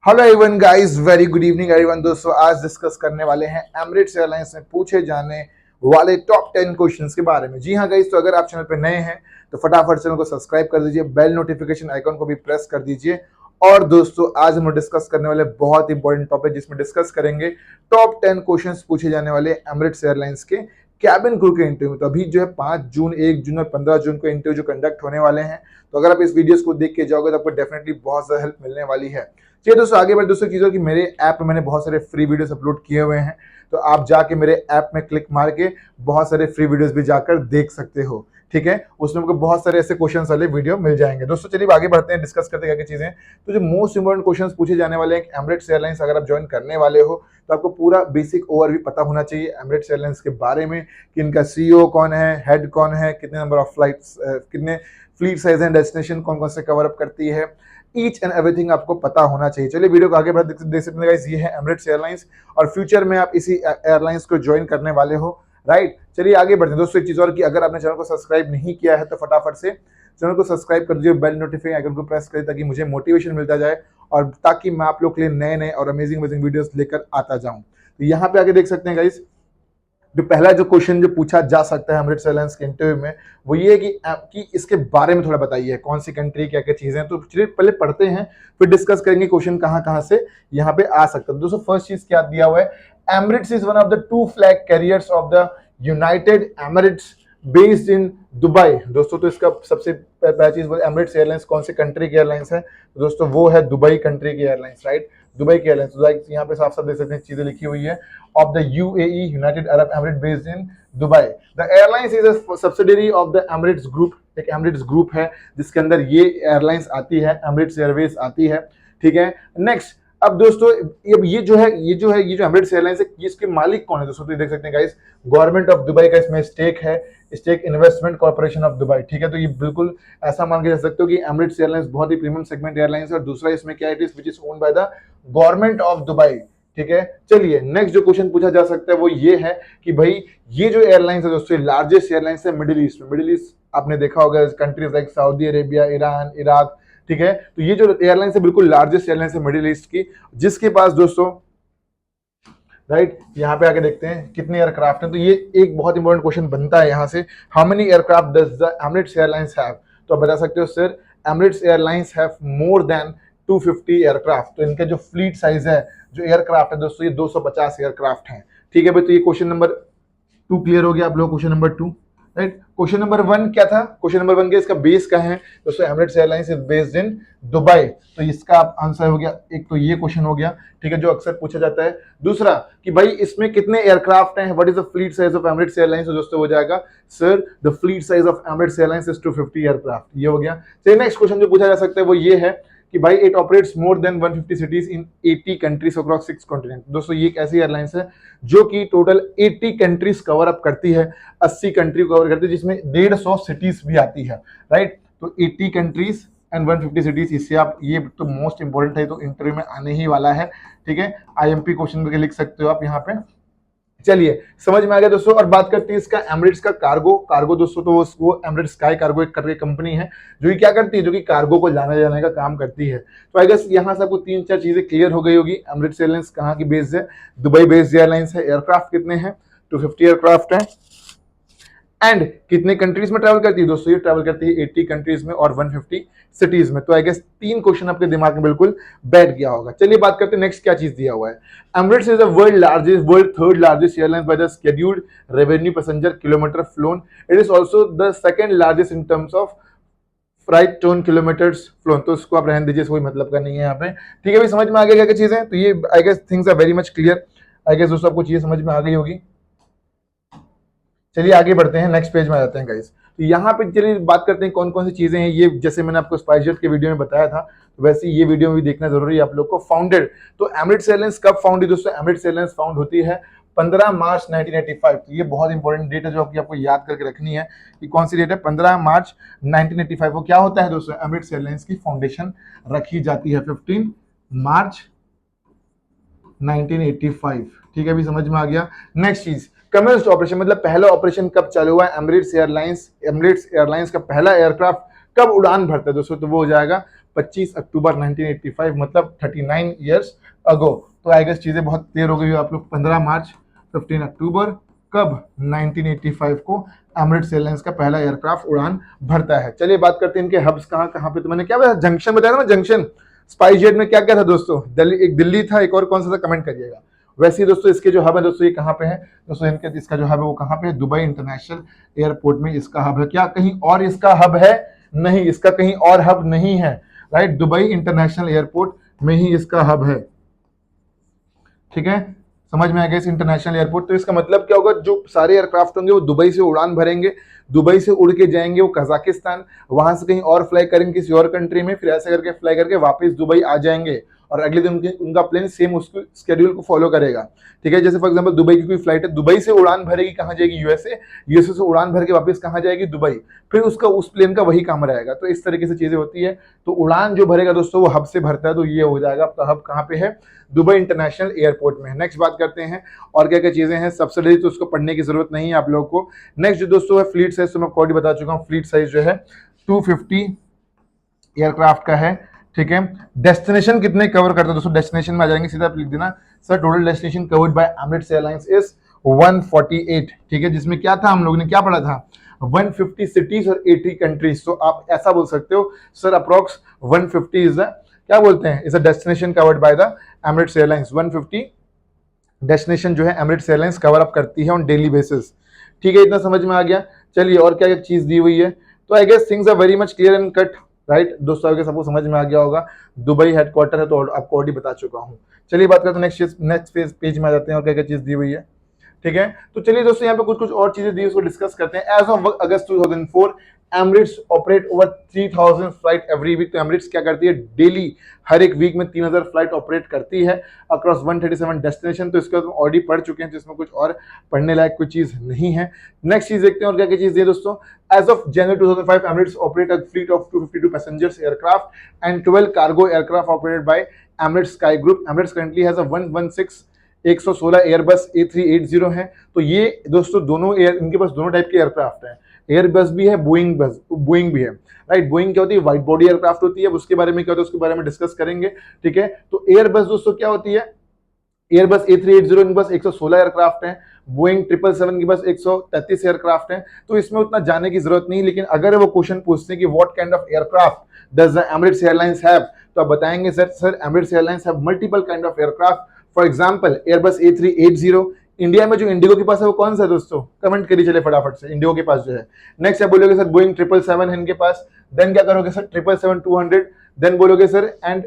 Hello everyone guys, very good evening everyone. दोस्तों आज discuss करने वाले हैं एमिरेट्स एयरलाइंस में पूछे जाने वाले टॉप 10 क्वेश्चंस के बारे में। जी हाँ गाइस, तो अगर आप चैनल पे नए हैं तो फटाफट चैनल को सब्सक्राइब कर दीजिए, बेल नोटिफिकेशन आइकॉन को भी प्रेस कर दीजिए। और दोस्तों आज हम लोग डिस्कस करने वाले बहुत इंपॉर्टेंट टॉपिक जिसमें डिस्कस करेंगे टॉप 10 क्वेश्चंस पूछे जाने वाले एमिरेट्स एयरलाइंस के कैबिन क्रू के इंटरव्यू। तो अभी जो है 5 जून, 1 जून और 15 जून को इंटरव्यू जो कंडक्ट होने वाले हैं, तो अगर आप इस वीडियोस को देख के जाओगे तो आपको डेफिनेटली बहुत ज्यादा हेल्प मिलने वाली है। चलिए दोस्तों आगे बढ़े। दोस्तों चीज़ों की मेरे ऐप में मैंने बहुत सारे फ्री वीडियोस अपलोड किए हुए हैं, तो आप जाके मेरे ऐप में क्लिक मार के बहुत सारे फ्री वीडियोस भी जाकर देख सकते हो। ठीक है, उसमें आपको बहुत सारे ऐसे क्वेश्चन वाले वीडियो मिल जाएंगे। दोस्तों चलिए आगे बढ़ते हैं, डिस्कस करते हैं क्या क्या चीजें। तो जो मोस्ट इंपोर्टेंट क्वेश्चन पूछे जाने वाले हैं एमिरेट्स एयरलाइंस, अगर आप ज्वाइन करने वाले हो तो आपको पूरा बेसिक ओवरव्यू पता होना चाहिए एमिरेट्स एयरलाइंस के बारे में कि इनका सीईओ कौन है, हेड कौन है, कितने नंबर ऑफ फ्लाइट्स, कितने फ्लीट साइज एंड डेस्टिनेशन कौन कौन से कवर अप करती है, ईच एंड एवरीथिंग आपको पता होना चाहिए। चलिए वीडियो को आगे बढ़ देख सकते हैं गाइस, ये है एमिरेट्स एयरलाइंस और फ्यूचर में आप इसी एयरलाइंस को ज्वाइन करने वाले हो, राइट। चलिए आगे बढ़ते हैं। दोस्तों एक चीज और कि अगर आपने चैनल को सब्सक्राइब नहीं किया है तो फटाफट से चैनल को सब्सक्राइब कर दीजिए, बेल नोटिफिकेशन आइकन को प्रेस करें ताकि मुझे मोटिवेशन मिलता जाए और ताकि मैं आप लोग के लिए नए नए और अमेजिंग अमेजिंग वीडियोस लेकर आता जाऊं। तो यहाँ पे आगे देख सकते हैं गाइस, जो पहला जो क्वेश्चन जो पूछा जा सकता है एमिरेट्स एयरलाइंस के इंटरव्यू में वो ये है कि इसके बारे में थोड़ा बताइए, कौन सी कंट्री, क्या क्या चीजें हैं। तो चलिए पहले पढ़ते हैं, फिर डिस्कस करेंगे क्वेश्चन कहां कहां से यहाँ पे आ सकता है। दोस्तों फर्स्ट चीज क्या दिया हुआ है, Emirates is one of the 2 flag carriers of the United Emirates based in Dubai. दोस्तों तो इसका सबसे पहला चीज एमिरेट्स एयरलाइंस कौन सी कंट्री की एयरलाइंस है, तो दोस्तों वो है दुबई कंट्री की एयरलाइंस, राइट। दुबई की एयरलाइंस, यहाँ पे साफ साफ देख सकते हैं चीजें लिखी हुई है, of the UAE United Arab Emirates based in Dubai. The airlines is a subsidiary of the Emirates Group। एक Emirates Group है जिसके अंदर ये एयरलाइंस आती है, Emirates Airways आती है, ठीक है। नेक्स्ट, अब दोस्तों अब ये जो एमिरेट्स एयरलाइंस है, इसके मालिक कौन है दोस्तों, तो ये देख सकते हैं गाइस, गवर्नमेंट ऑफ दुबई का इसमें स्टेक है, stake investment corporation of Dubai, ठीक है। तो ये बिल्कुल ऐसा मान के जा सकते हो कि एमिरेट्स एयरलाइंस बहुत ही प्रीमियम सेगमेंट एयरलाइंस है। और दूसरा इसमें क्या है, which is owned by the government of Dubai, ठीक है। चलिए नेक्स्ट जो क्वेश्चन पूछा जा सकता है वो ये है कि भाई ये जो एयरलाइंस है दोस्तों, लार्जेस्ट एयरलाइंस है मिडिल ईस्ट में। मिडिल ईस्ट आपने देखा होगा countries like Saudi Arabia, Iran, Iraq, ठीक है। तो ये जो एयरलाइंस है बिल्कुल लार्जेस्ट एयरलाइंस है मिडिल ईस्ट की, जिसके पास दोस्तों, राइट, यहाँ पे आके देखते हैं कितने एयरक्राफ्ट हैं। तो ये एक बहुत इंपॉर्टेंट क्वेश्चन बनता है यहाँ से, how many aircraft does the Emirates airlines have. तो आप बता सकते हो sir Emirates airlines have more than 250 aircraft. तो इनके जो फ्लीट साइज है, जो एयरक्राफ्ट है दोस्तों, ये 250 एयरक्राफ्ट हैं, ठीक है भाई। तो ये क्वेश्चन नंबर 2 क्लियर हो गया आप लोग, question number 2, right. Question number 1 क्या था, क्वेश्चन नंबर 1 के इसका बेस क्या है दोस्तों, Emirates airlines is based in Dubai. तो इसका आंसर हो गया, एक तो ये क्वेश्चन हो गया, ठीक है, जो अक्सर पूछा जाता है। दूसरा कि भाई इसमें कितने एयरक्राफ्ट हैं, what is the fleet size of Emirates airlines, तो दोस्तों हो जाएगा sir the fleet size of Emirates airlines is 250 aircraft, ये हो गया। चलिए नेक्स्ट क्वेश्चन जो पूछा जा सकता है वो ये है कि भाई it operates more than 150 cities in 80 countries across 6 continent. दोस्तों ये एक ऐसी एयरलाइंस है जो कि टोटल 80 कंट्रीज कवर अप करती है, 80 कंट्री कवर करती है, जिसमें 150 सिटीज भी आती है, राइट। तो 80 कंट्रीज एंड 150 सिटीज, इससे आप, ये तो मोस्ट इंपोर्टेंट है, तो इंटरव्यू में आने ही वाला है, ठीक है। IMP क्वेश्चन करके लिख सकते हो आप यहाँ पे। चलिए समझ में आ गया दोस्तों। और बात करते हैं इसका एमिरेट्स का कार्गो दोस्तों, तो वो एमिरेट्स स्काई कार्गो एक करके कंपनी है जो कि क्या करती है, जो कि कार्गो को लाने जाने का काम करती है। तो आई गेस यहाँ से आपको 3-4 चीजें क्लियर हो गई होगी। एमिरेट्स एयरलाइंस कहाँ की बेस्ड है, दुबई बेस्ड एयरलाइंस है। एयरक्राफ्ट कितने हैं, 250 एयरक्राफ्ट है। एंड कितने कंट्रीज में ट्रैवल करती है दोस्तों, ये ट्रैवल करती है 80 कंट्रीज में और 150 सिटीज में। तो आई गेस 3 क्वेश्चन आपके दिमाग में बिल्कुल बैठ गया होगा। चलिए बात करते हैं नेक्स्ट क्या चीज दिया हुआ है। Emirates is the world third largest airline by the scheduled revenue passenger kilometre flown. It is also the second largest in terms of freight tonne kilometres flown. तो उसको आप रहने दीजिए, कोई मतलब का नहीं है यहाँ पे, ठीक है भाई। समझ में आ गया क्या क्या चीजें, तो ये I guess things are very much clear. I guess दोस्तों आपको चीजें समझ में आ गई होगी। चलिए आगे बढ़ते हैं, नेक्स्ट पेज में आ जाते हैं गाइस। तो यहाँ पे चलिए बात करते हैं कौन कौन सी चीजें हैं। ये जैसे मैंने आपको स्पाइसजेट के वीडियो में बताया था, तो वैसे ये वीडियो में भी देखना जरूरी है आप लोग को। फाउंडेड, तो एमिरेट्स एयरलाइंस कब फाउंड हुई दोस्तों, एमिरेट्स एयरलाइंस फाउंड होती है 15 मार्च 1985। तो ये बहुत इंपॉर्टेंट डेट है जो आपको याद करके रखनी है कि कौन सी डेट है, 15 मार्च 1985। वो क्या होता है दोस्तों, एमिरेट्स एयरलाइंस की फाउंडेशन रखी जाती है 15 मार्च 1985, ठीक है अभी समझ में आ गया। नेक्स्ट चीज, कमेंस्ड ऑपरेशन, मतलब पहला ऑपरेशन कब चालू हुआ है। एमिरेट्स एयरलाइंस का पहला एयरक्राफ्ट कब उड़ान भरता है दोस्तों, तो वो हो जाएगा 25 अक्टूबर 1985, मतलब 39 ईयर्स अगो। तो आई गेस चीजें बहुत क्लियर हो गई हो आप लोग। 15 मार्च 15 अक्टूबर कब 1985 को एमिरेट्स एयरलाइंस का पहला एयरक्राफ्ट उड़ान भरता है। चलिए बात करते हैं इनके हब्स कहाँ कहाँ पे। तो मैंने क्या बताया, जंक्शन बताया ना, जंक्शन स्पाइस जेट में क्या क्या था दोस्तों, एक दिल्ली था, एक और कौन सा था कमेंट करिएगा। वैसे ही दोस्तों इसके जो हब है दोस्तों, ये कहाँ पे है दोस्तों, इनके इसका जो हब है वो कहाँ पे है, दुबई इंटरनेशनल एयरपोर्ट में इसका हब है। क्या कहीं और इसका हब है? नहीं, इसका कहीं और हब नहीं है, राइट। दुबई इंटरनेशनल एयरपोर्ट में ही इसका हब है, ठीक है, समझ में आ गया, इस इंटरनेशनल एयरपोर्ट। तो इसका मतलब क्या होगा, जो सारे एयरक्राफ्ट होंगे वो दुबई से उड़ान भरेंगे, दुबई से उड़ के जाएंगे वो कजाकिस्तान, वहां से कहीं और फ्लाई करेंगे किसी और कंट्री में, फिर ऐसे करके फ्लाई करके वापस दुबई आ जाएंगे और अगले दिन उनका प्लेन सेम उसको स्केड्यूल को फॉलो करेगा, ठीक है। जैसे फॉर एग्जांपल दुबई की कोई फ्लाइट है, दुबई से उड़ान भरेगी, कहाँ जाएगी, यूएसए, यूएसए से उड़ान भर के वापस कहाँ जाएगी, दुबई, फिर उसका उस प्लेन का वही काम रहेगा। तो इस तरीके से चीजें होती है। तो उड़ान जो भरेगा दोस्तों वो हब से भरता है, तो ये हो जाएगा आपका हब कहाँ पे है, दुबई इंटरनेशनल एयरपोर्ट में है। नेक्स्ट बात करते हैं और क्या क्या चीजें हैं। सब्सिडी तो उसको पढ़ने की जरूरत नहीं है आप लोगों को। नेक्स्ट जो दोस्तों है फ्लीट साइज, तो मैं ऑलरेडी बता चुका हूँ, फ्लीट साइज जो है 250 एयरक्राफ्ट का है, ठीक है। डेस्टिनेशन कितने कवर करते हैं दोस्तों, डेस्टिनेशन में आ जाएंगे, सीधा लिख देना sir, total destination covered by Emirates airlines is 148, ठीक है, जिसमें क्या था, हम लोगों ने क्या पढ़ा था, 150 सिटीज और 80 कंट्रीज। तो आप ऐसा बोल सकते हो सर, अप्रोक्स 150 इज द, क्या बोलते हैं, is a destination covered by the Emirates airlines. 150 destination जो है एमिरेट्स एयरलाइंस कवर अप करती है ऑन डेली बेसिस, ठीक है, इतना समझ में आ गया। चलिए और क्या क्या चीज दी हुई है। तो I guess things are very much clear and cut, right दोस्तों, आगे सबको समझ में आ गया होगा। दुबई हेडक्वार्टर है तो आपको ऑलरेडी बता चुका हूँ। चलिए बात करते हैं नेक्स्ट पेज में आ जाते हैं और क्या क्या चीज दी हुई है, ठीक है। तो चलिए दोस्तों यहाँ पे कुछ कुछ और चीजें दी उसको डिस्कस करते हैं। As of August 2004 Emirates operate over 3000 flight every week. तो एमिरेट्स क्या करती है, डेली हर एक वीक में 3000 फ्लाइट ऑपरेट करती है अक्रॉस 137 डेस्टिनेशन। तो इसका ऑलरेडी पढ़ चुके हैं, जिसमें कुछ और पढ़ने लायक कोई चीज नहीं है। नेक्स्ट चीज देखते हैं और क्या क्या चीज दी है दोस्तों। As of January 2005 Emirates operate a fleet of 252 passengers aircraft and 12 cargo aircraft operated by Emirates sky group. Emirates currently has a 116 Airbus A380 है। तो ये दोस्तों दोनों इनके पास दोनों टाइप के एयरक्राफ्ट हैं, एयरबस भी है, बोइंग भी है, राइट। बोइंग क्या होती है, वाइड बॉडी एयरक्राफ्ट होती है, उसके बारे में क्या होता है उसके बारे में डिस्कस करेंगे, ठीक है। तो एयरबस दोस्तों क्या होती है, एयरबस A380 इनके पास 116 एयरक्राफ्ट हैं, बोइंग 777 के पास 133 एयरक्राफ्ट हैं। तो इसमें उतना जाने की जरूरत नहीं, लेकिन अगर वो क्वेश्चन पूछते हैं कि what kind of aircraft does the Emirates airlines have, तो आप बताएंगे sir Emirates airlines have multiple kind of aircraft. For example Airbus A380, India में जो इंडिगो के पास है वो कौन सा है दोस्तों, कमेंट करिए चले फटाफट से, इंडिगो के पास जो है। नेक्स्ट आप बोलोगे सर बोइंग 777 है इनके पास, देन क्या करोगे सर 777-200, देन बोलोगे सर एंड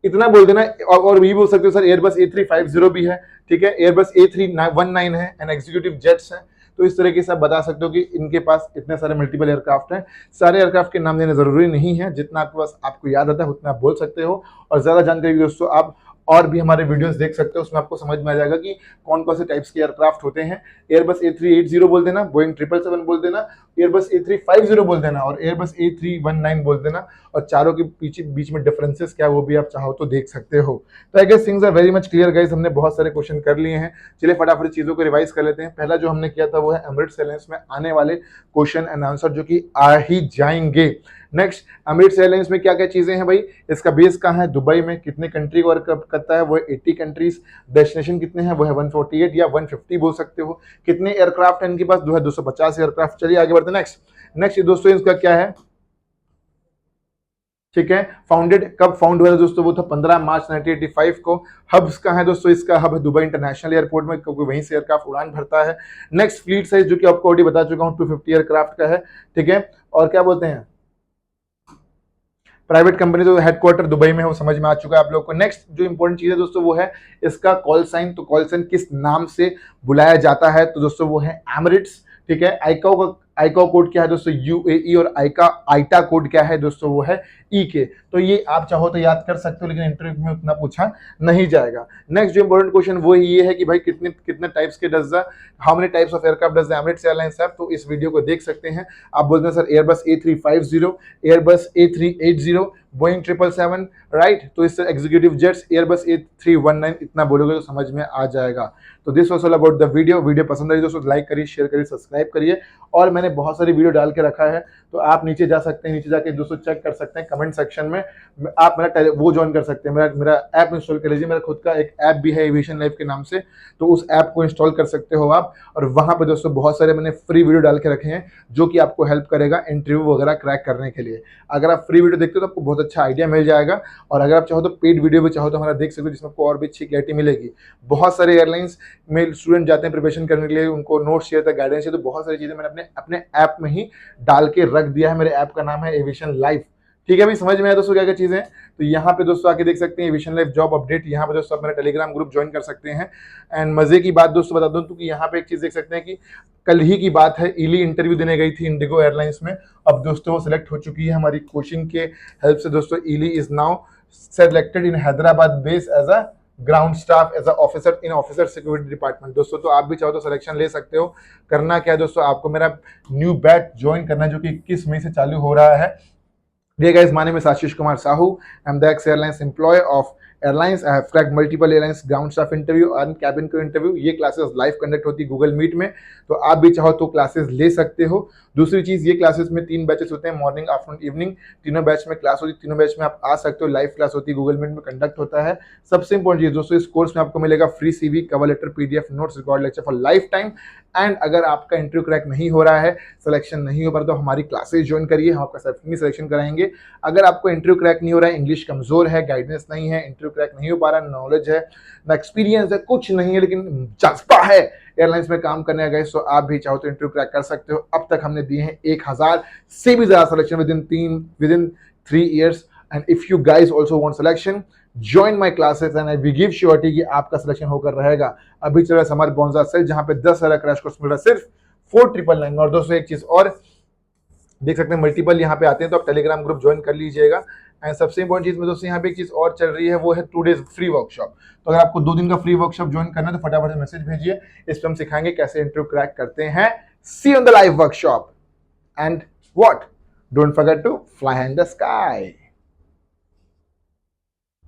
इतना बोल देना, और भी बोल सकते हो सर एयरबस A350 भी है, ठीक है, एयरबस A319 है एंड एग्जीक्यूटिव जेट्स है। तो इस तरीके से आप बता सकते हो कि इनके पास इतने सारे मल्टीपल एयरक्राफ्ट हैं। सारे एयरक्राफ्ट के नाम देना जरूरी नहीं है, जितना आपके पास आपको याद आता है उतना आप बोल सकते हो। और ज्यादा जानकारी दोस्तों आप और भी हमारे वीडियोस देख सकते हो, उसमें आपको समझ में आ जाएगा कि कौन कौन से टाइप्स के एयरक्राफ्ट होते हैं। एयरबस A380 बोल देना, बोइंग 777 बोल देना, एयरबस A350 बोल देना और एयरबस A319 बोल देना। और चारों के पीछे बीच में डिफरेंसेस क्या वो भी आप चाहो तो देख सकते हो। तो I guess things are very much clear guys, हमने बहुत सारे क्वेश्चन कर लिए हैं। चलिए फटाफट चीजों को रिवाइज कर लेते हैं। पहला जो हमने किया था वो है एमिरेट्स एयरलाइंस में आने वाले क्वेश्चन एंड आंसर जो कि आ ही जाएंगे। नेक्स्ट एमिरेट्स एयरलाइंस में क्या क्या चीजें हैं भाई, इसका बेस कहाँ है, दुबई में, कितने कंट्री को वर्क करता है, वो है 80 कंट्रीज, डेस्टिनेशन कितने हैं वो है 148 या 150 बोल सकते हो, कितने एयरक्राफ्ट है इनके पास, जो है 250 एयरक्राफ्ट। चलिए आगे बढ़ते हैं। नेक्स्ट दोस्तों इसका क्या है, ठीक है, फाउंडेड कब फाउंड हुआ था दोस्तों, वो था 15 मार्च 1985 को। हब्स कहाँ है दोस्तों, इसका हब है दुबई इंटरनेशनल एयरपोर्ट में, क्योंकि वहीं से एयरक्राफ्ट उड़ान भरता है। नेक्स्ट फ्लीट साइज जो कि आपको ऑलरेडी बता चुका हूँ 250 एयरक्राफ्ट का है, ठीक है। और क्या बोलते हैं, प्राइवेट कंपनी जो हेडक्वार्टर दुबई में है, वो समझ में आ चुका है आप लोग को। नेक्स्ट जो इंपॉर्टेंट चीज है दोस्तों वो है इसका कॉल साइन। तो कॉल साइन किस नाम से बुलाया जाता है, तो दोस्तों वो है एमिरेट्स, ठीक है। आईका कोड क्या है दोस्तों, UAE, और आईटा कोड क्या है दोस्तों, वो है EK। तो ये आप चाहो तो याद कर सकते हो, लेकिन इंटरव्यू में उतना पूछा नहीं जाएगा। नेक्स्ट जो इंपॉर्टेंट क्वेश्चन वो ये है कि भाई कितने कितने टाइप्स के how many types of aircraft does the Emirates airlines have. तो इस वीडियो को देख सकते हैं, आप बोलते हैं sir Airbus A350, Airbus A380, Boeing 777, right. तो इससे एग्जीक्यूटिव जेट्स एयरबस A319, इतना बोलोगे तो समझ में आ जाएगा। तो this was all about the video पसंद आई दोस्तों लाइक करिए, शेयर करिए, सब्सक्राइब करिए। और मैंने बहुत सारी वीडियो डाल के रखा है, तो आप नीचे जा सकते हैं, नीचे जाके दोस्तों चेक कर सकते हैं। कमेंट सेक्शन में, आप मेरा वो ज्वाइन कर सकते हैं, मेरा ऐप इंस्टॉल कर लीजिए। मेरा खुद का एक ऐप भी है एविएशन लाइफ के नाम से, तो उस ऐप को इंस्टॉल कर सकते हो आप। और वहाँ पे दोस्तों बहुत सारे मैंने फ्री वीडियो डाल के रखे हैं जो कि आपको हेल्प करेगा इंटरव्यू वगैरह क्रैक करने के लिए। अगर आप फ्री वीडियो देखते हो तो आपको बहुत अच्छा आइडिया मिल जाएगा, और अगर आप चाहो तो पेड वीडियो भी चाहो तो हमारा देख सकते हो, जिसमें आपको और भी अच्छी क्लैरिटी मिलेगी। बहुत सारे एयरलाइंस में स्टूडेंट जाते हैं प्रिपरेशन करने के लिए, उनको नोट्स चाहिए था, गाइडेंस चाहिए, तो बहुत सारी चीज़ें मैंने अपने ऐप में ही डाल के रख दिया है। मेरे ऐप का नाम है एविएशन लाइफ। ठीक है, अभी समझ में आया दोस्तों क्या क्या चीज़ें हैं। तो यहाँ पे दोस्तों आके देख सकते हैं एविएशन लाइफ जॉब अपडेट। यहाँ पे दोस्तों आप मेरा टेलीग्राम ग्रुप ज्वाइन कर सकते हैं। एंड मजे की बात दोस्तों बता दूं तो कि यहाँ पे एक चीज़ देख सकते हैं कि कल ही की बात है, इली इंटरव्यू देने गई थी इंडिगो एयरलाइंस में। अब दोस्तों वो सिलेक्ट हो चुकी है हमारी कोचिंग के हेल्प से। दोस्तों Eli is now selected in Hyderabad base as a ground staff as a officer in officer security department. दोस्तों तो आप भी चाहो तो सिलेक्शन ले सकते हो। करना क्या है दोस्तों, आपको मेरा न्यू बैच ज्वाइन करना है जो कि 21 मई से चालू हो रहा है। Hey guys, my name is Ashish Kumar Sahu. I'm the ex-airlines employee of airlines. I have cracked multiple airlines ground staff interview और cabin crew interview. ये क्लासेस लाइव कंडक्ट होती है गूगल मीट में, तो आप भी चाहो तो क्लासेस ले सकते हो। दूसरी चीज़, ये क्लासेस में 3 बैचेस होते हैं, मॉर्निंग आफ्टरनून इवनिंग, तीनों बैच में क्लास होती है। तीनों बैच में आप आ सकते हो, लाइव क्लास होती है, गूगल मीट में कंडक्ट होता है। सबसे इंपॉर्टेंट चीज़ दोस्तों, इस कोर्स में आपको मिलेगा free CV, cover letter, PDF notes, record lecture for life time. And अगर आपका इंटरव्यू क्रैक नहीं हो रहा है, सिलेक्शन नहीं हो पा रहा, तो हमारी क्लासेस ज्वाइन करिए, हम आपका सिलेक्शन कराएंगे। अगर आपको इंटरव्यू क्रैक नहीं हो रहा है, इंग्लिश कमजोर है, गाइडेंस नहीं है, इंटरव्यू क्रैक नहीं हो पा रहा, नॉलेज है ना एक्सपीरियंस है, कुछ नहीं है, लेकिन जज्बा है एयरलाइंस में काम करने गए, तो आप भी चाहो तो इंटरव्यू क्रैक कर सकते हो। अब तक हमने दिए हैं 1000 से भी ज्यादा selection with in 3 years। And if you guys also want selection, join my classes and I give surety कि आपका सिलेक्शन होकर रहेगा। अभी चल रहा है समर बोनस सेल, जहां पे 10,000 क्रैश कोर्स मिल रहा है सिर्फ 4999। और दोस्तों एक चीज और देख सकते हैं, मल्टीपल यहाँ पे आते हैं, तो आप टेलीग्राम ग्रुप ज्वाइन कर लीजिएगा। एंड सबसे इंपॉर्टेंट चीज में दोस्तों यहाँ पे एक चीज और चल रही है, वो है 2 days फ्री वर्कशॉप। तो अगर आपको 2 दिन का फ्री वर्कशॉप ज्वाइन करना है तो फटाफट से मैसेज भेजिए, इस पर हम सिखाएंगे कैसे इंटरव्यू क्रैक करते हैं। See on the live workshop and what, don't forget to fly in the sky.